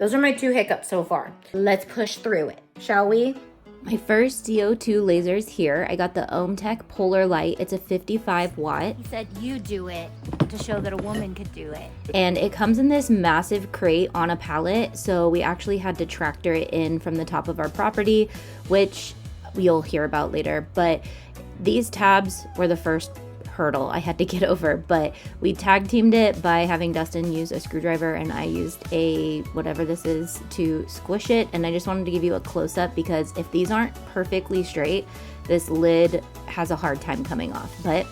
Those are my 2 hiccups so far. Let's push through it, shall we? My first CO2 laser is here. I got the Omtech Polar Lite. It's a 55 watt. He said you do it to show that a woman could do it. And it comes in this massive crate on a pallet. So we actually had to tractor it in from the top of our property, which you'll hear about later. But these tabs were the first hurdle I had to get over, but we tag teamed it by having Dustin use a screwdriver and I used a whatever this is to squish it. And I just wanted to give you a close-up because if these aren't perfectly straight, this lid has a hard time coming off. But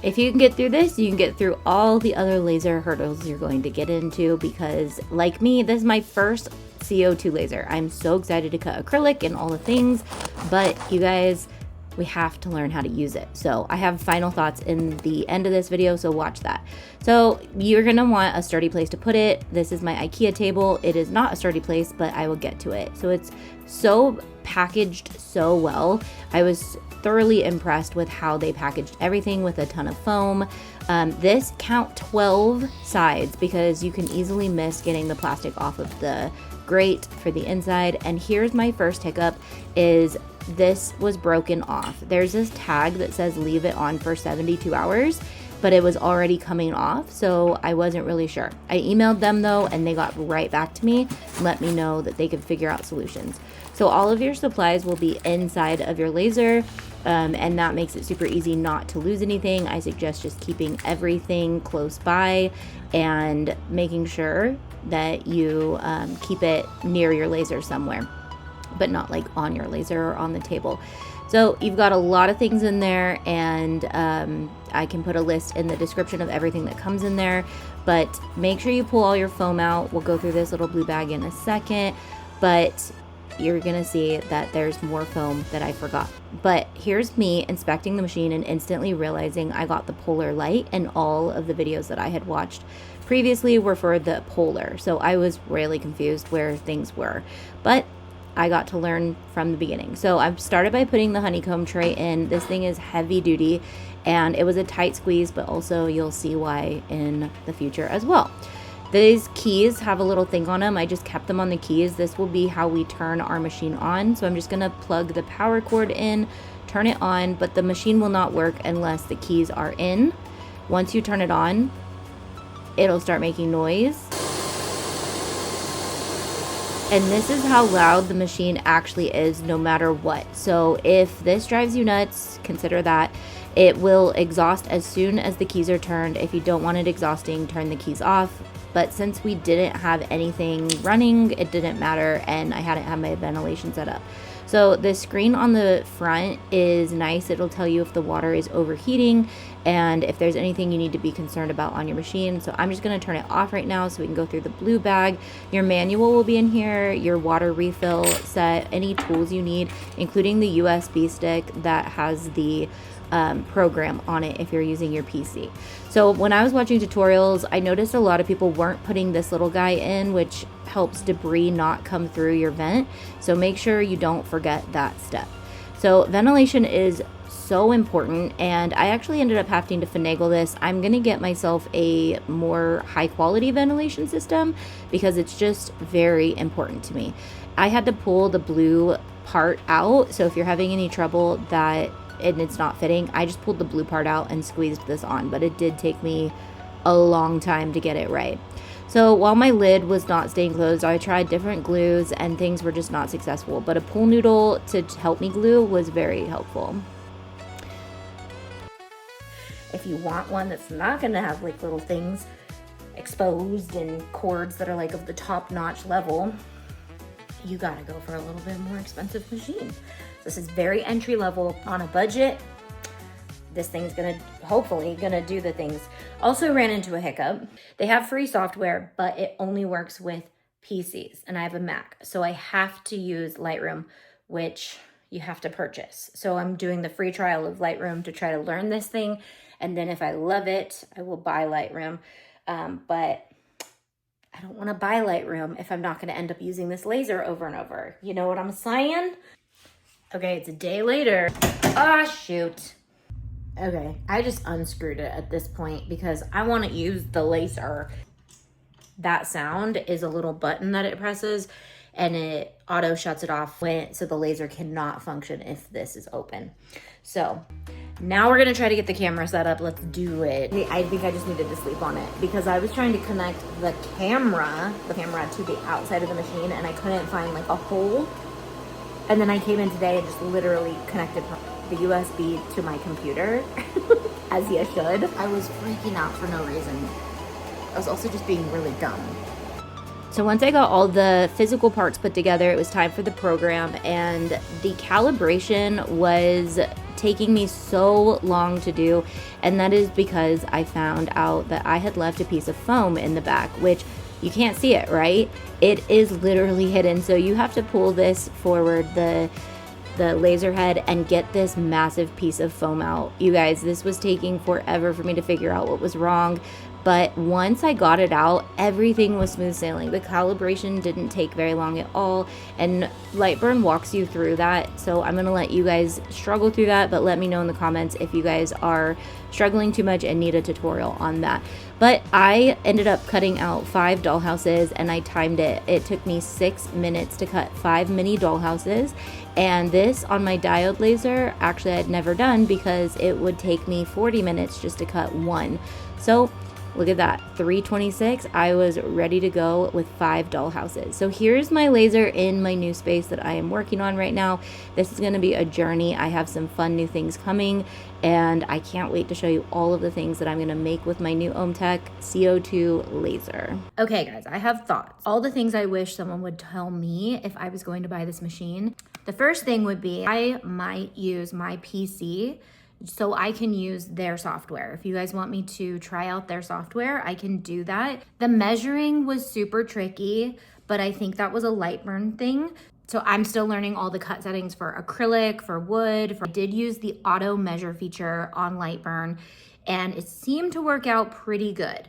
if you can get through this, you can get through all the other laser hurdles you're going to get into, because like me, this is my first CO2 laser. I'm so excited to cut acrylic and all the things, but you guys, we have to learn how to use it. So I have final thoughts in the end of this video, so watch that. So you're gonna want a sturdy place to put it. This is my IKEA table. It is not a sturdy place, but I will get to it. So it's so packaged so well. I was thoroughly impressed with how they packaged everything with a ton of foam. This count 12 sides because you can easily miss getting the plastic off of the grate for the inside. And here's my first hiccup is this was broken off. There's this tag that says leave it on for 72 hours, but it was already coming off, so I wasn't really sure. I emailed them though, and they got right back to me and let me know that they could figure out solutions. So all of your supplies will be inside of your laser, and that makes it super easy not to lose anything. I suggest just keeping everything close by and making sure that you keep it near your laser somewhere, but not like on your laser or on the table. So you've got a lot of things in there, and I can put a list in the description of everything that comes in there, but make sure you pull all your foam out. We'll go through this little blue bag in a second, but you're gonna see that there's more foam that I forgot. But here's me inspecting the machine and instantly realizing I got the Polar Lite, and all of the videos that I had watched previously were for the Polar. So I was really confused where things were, but I got to learn from the beginning. So I've started by putting the honeycomb tray in. This thing is heavy duty and it was a tight squeeze, but also you'll see why in the future as well. These keys have a little thing on them. I just kept them on the keys. This will be how we turn our machine on. So I'm just gonna plug the power cord in, turn it on, but the machine will not work unless the keys are in. Once you turn it on, it'll start making noise. And this is how loud the machine actually is no matter what. So if this drives you nuts, consider that. It will exhaust as soon as the keys are turned. If you don't want it exhausting, turn the keys off. But since we didn't have anything running, it didn't matter, and I hadn't had my ventilation set up. So the screen on the front is nice. It'll tell you if the water is overheating and if there's anything you need to be concerned about on your machine. So I'm just gonna turn it off right now so we can go through the blue bag. Your manual will be in here, your water refill set, any tools you need, including the USB stick that has the program on it if you're using your PC. So when I was watching tutorials, I noticed a lot of people weren't putting this little guy in, which helps debris not come through your vent. So make sure you don't forget that step. So ventilation is so important, and I actually ended up having to finagle this. I'm gonna get myself a more high quality ventilation system because it's just very important to me. I had to pull the blue part out, so if you're having any trouble that and it's not fitting, I just pulled the blue part out and squeezed this on, but it did take me a long time to get it right. So while my lid was not staying closed, I tried different glues and things were just not successful, but a pool noodle to help me glue was very helpful. If you want one that's not gonna have like little things exposed and cords that are like of the top-notch level, you gotta go for a little bit more expensive machine. This is very entry level on a budget. This thing's hopefully gonna do the things. Also ran into a hiccup. They have free software, but it only works with PCs, and I have a Mac. So I have to use Lightroom, which you have to purchase. So I'm doing the free trial of Lightroom to try to learn this thing. And then if I love it, I will buy Lightroom. But I don't wanna buy Lightroom if I'm not gonna end up using this laser over and over. You know what I'm saying? Okay, it's a day later. Ah, shoot. Okay, I just unscrewed it at this point because I want to use the laser. that sound is a little button that it presses, and it auto shuts it off so the laser cannot function if this is open. So now we're gonna try to get the camera set up. Let's do it. I think I just needed to sleep on it because I was trying to connect the camera to the outside of the machine, and I couldn't find like a hole. And then I came in today and just literally connected the USB to my computer, as you should. I was freaking out for no reason. I was also just being really dumb. So once I got all the physical parts put together, it was time for the program, and the calibration was taking me so long to do, and that is because I found out that I had left a piece of foam in the back, which you can't see it, right? It is literally hidden, so you have to pull this forward, the laser head, and get this massive piece of foam out. You guys, this was taking forever for me to figure out what was wrong. But once I got it out, everything was smooth sailing. The calibration didn't take very long at all, and Lightburn walks you through that. So I'm gonna let you guys struggle through that, but let me know in the comments if you guys are struggling too much and need a tutorial on that. But I ended up cutting out 5 dollhouses, and I timed it. It took me 6 minutes to cut 5 mini dollhouses, and this on my diode laser, actually I'd never done because it would take me 40 minutes just to cut one. So look at that, 326. I was ready to go with 5 dollhouses. So here's my laser in my new space that I am working on right now. This is gonna be a journey. I have some fun new things coming, and I can't wait to show you all of the things that I'm gonna make with my new Omtech CO2 laser. Okay guys, I have thoughts. All the things I wish someone would tell me if I was going to buy this machine. The first thing would be I might use my PC so I can use their software. If you guys want me to try out their software, I can do that. The measuring was super tricky, but I think that was a Lightburn thing. So I'm still learning all the cut settings for acrylic, for wood. I did use the auto measure feature on Lightburn, and it seemed to work out pretty good.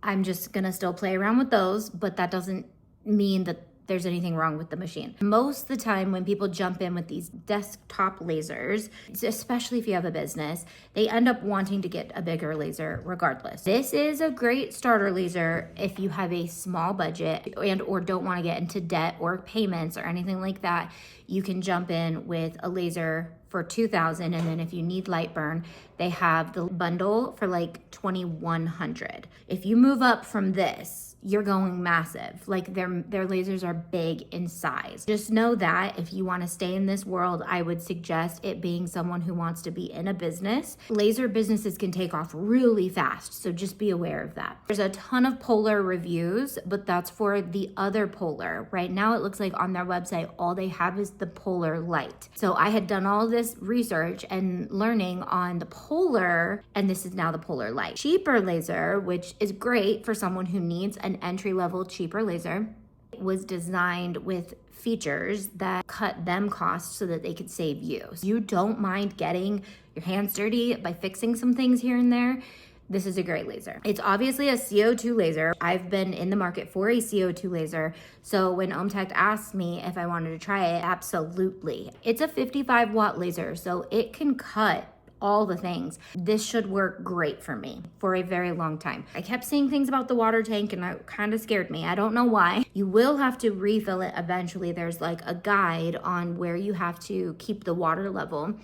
I'm just gonna still play around with those, but that doesn't mean that there's anything wrong with the machine. Most of the time when people jump in with these desktop lasers, especially if you have a business, they end up wanting to get a bigger laser regardless. This is a great starter laser if you have a small budget and or don't want to get into debt or payments or anything like that. You can jump in with a laser for $2,000, and then if you need Lightburn, they have the bundle for like $2,100. If you move up from this, you're going massive. Like their lasers are big in size. Just know that if you want to stay in this world, I would suggest it being someone who wants to be in a business. Laser businesses can take off really fast, so just be aware of that. There's a ton of Polar reviews, but that's for the other Polar. Right now it looks like on their website all they have is the Polar Lite. So I had done all this research and learning on the Polar, and this is now the Polar Lite. Cheaper laser, which is great for someone who needs an entry-level cheaper laser. It was designed with features that cut them costs so that they could save you. So you don't mind getting your hands dirty by fixing some things here and there. This is a great laser. It's obviously a CO2 laser. I've been in the market for a CO2 laser, so when Omtech asked me if I wanted to try it, absolutely. It's a 55 watt laser, so it can cut all the things. This should work great for me for a very long time. I kept seeing things about the water tank and it kind of scared me. I don't know why. You will have to refill it eventually. There's like a guide on where you have to keep the water level,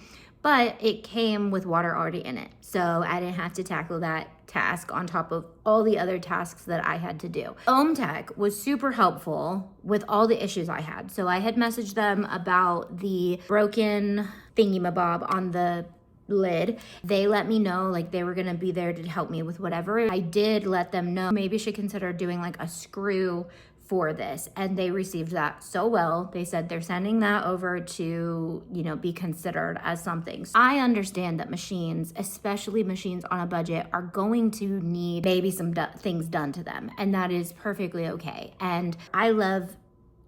but it came with water already in it. So I didn't have to tackle that task on top of all the other tasks that I had to do. Omtech was super helpful with all the issues I had. So I had messaged them about the broken thingy-mabob on the lid. They let me know like they were gonna be there to help me with whatever. I did let them know maybe I should consider doing like a screw for this, and they received that so well. They said they're sending that over to, you know, be considered as something. So I understand that machines, especially machines on a budget, are going to need maybe some things done to them, and that is perfectly okay. And I love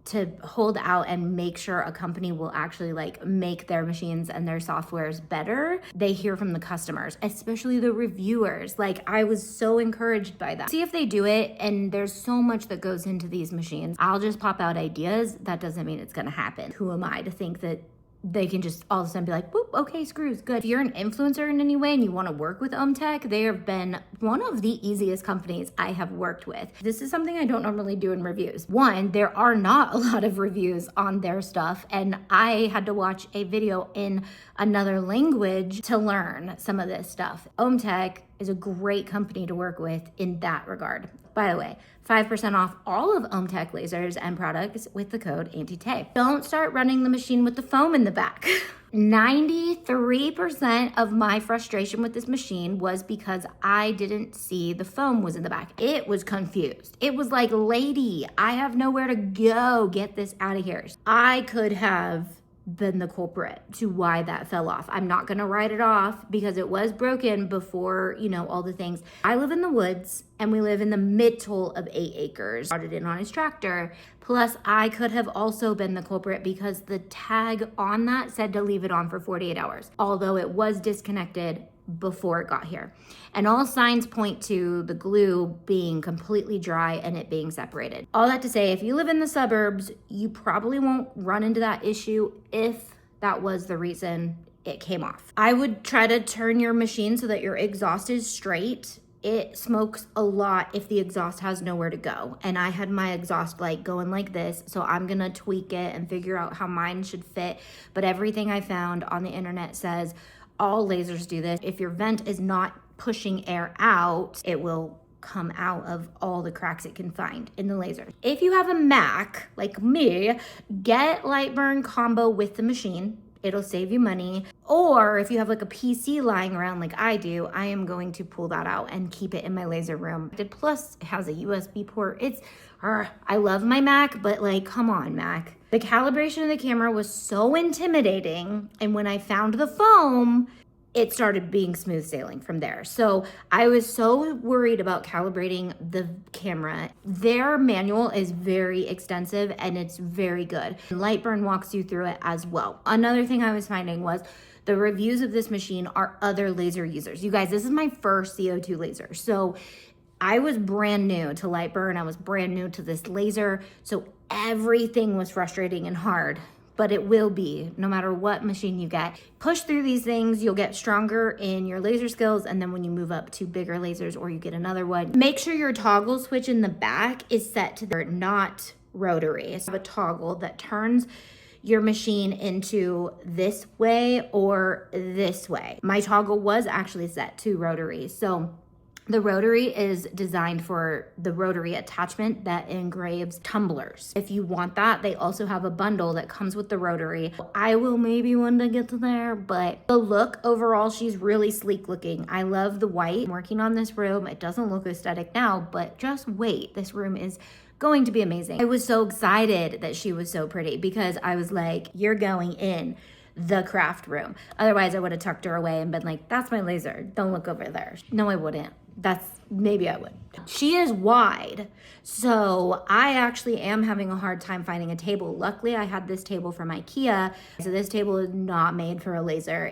to hold out and make sure a company will actually like make their machines and their softwares better. They hear from the customers, especially the reviewers. Like I was so encouraged by that. See if they do it, and there's so much that goes into these machines. I'll just pop out ideas. That doesn't mean it's gonna happen. Who am I to think that they can just all of a sudden be like, boop, okay, screws, good. If you're an influencer in any way and you want to work with Omtech, they have been one of the easiest companies I have worked with. This is something I don't normally do in reviews. One, there are not a lot of reviews on their stuff, and I had to watch a video in another language to learn some of this stuff. Omtech is a great company to work with in that regard. By the way, 5% off all of Omtech lasers and products with the code Auntie Tay. Don't start running the machine with the foam in the back. 93% of my frustration with this machine was because I didn't see the foam was in the back. It was confused. It was like, lady, I have nowhere to go. Get this out of here. I could have been the culprit to why that fell off. I'm not gonna write it off because it was broken before, all the things. I live in the woods and we live in the middle of 8 acres. Brought it in on his tractor. Plus, I could have also been the culprit because the tag on that said to leave it on for 48 hours, although it was disconnected before it got here. And all signs point to the glue being completely dry and it being separated. All that to say, if you live in the suburbs, you probably won't run into that issue if that was the reason it came off. I would try to turn your machine so that your exhaust is straight. It smokes a lot if the exhaust has nowhere to go. And I had my exhaust like going like this, so I'm gonna tweak it and figure out how mine should fit. But everything I found on the internet says all lasers do this. If your vent is not pushing air out, it will come out of all the cracks it can find in the laser. If you have a Mac, like me, get Lightburn combo with the machine. It'll save you money. Or if you have like a PC lying around like I do, I am going to pull that out and keep it in my laser room. Plus, it has a USB port. I love my Mac, but like, come on, Mac. The calibration of the camera was so intimidating. And when I found the foam, it started being smooth sailing from there. So I was so worried about calibrating the camera. Their manual is very extensive and it's very good. Lightburn walks you through it as well. Another thing I was finding was the reviews of this machine are other laser users. You guys, this is my first CO2 laser. So I was brand new to Lightburn. I was brand new to this laser. So everything was frustrating and hard. But it will be, no matter what machine you get. Push through these things, you'll get stronger in your laser skills, and then when you move up to bigger lasers or you get another one, make sure your toggle switch in the back is set to not rotary. So have a toggle that turns your machine into this way or this way. My toggle was actually set to rotary. So the rotary is designed for the rotary attachment that engraves tumblers. If you want that, they also have a bundle that comes with the rotary. I will maybe one day get to there, but the look overall, she's really sleek looking. I love the white. I'm working on this room. It doesn't look aesthetic now, but just wait. This room is going to be amazing. I was so excited that she was so pretty because I was like, you're going in the craft room. Otherwise, I would have tucked her away and been like, that's my laser. Don't look over there. No, I wouldn't. Maybe I would. She is wide, so I actually am having a hard time finding a table. Luckily, I had this table from IKEA, so this table is not made for a laser.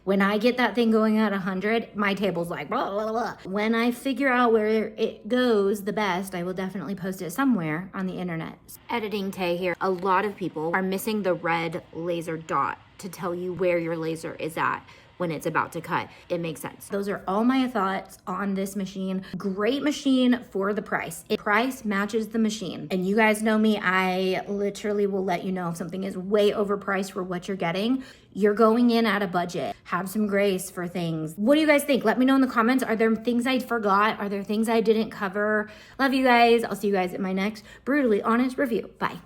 When I get that thing going at 100, my table's like blah, blah, blah. When I figure out where it goes the best, I will definitely post it somewhere on the internet. Editing Tay here. A lot of people are missing the red laser dot to tell you where your laser is at when it's about to cut. It makes sense. Those are all my thoughts on this machine. Great machine for the price. Price matches the machine. And you guys know me, I literally will let you know if something is way overpriced for what you're getting. You're going in at a budget. Have some grace for things. What do you guys think? Let me know in the comments. Are there things I forgot? Are there things I didn't cover? Love you guys. I'll see you guys in my next brutally honest review. Bye.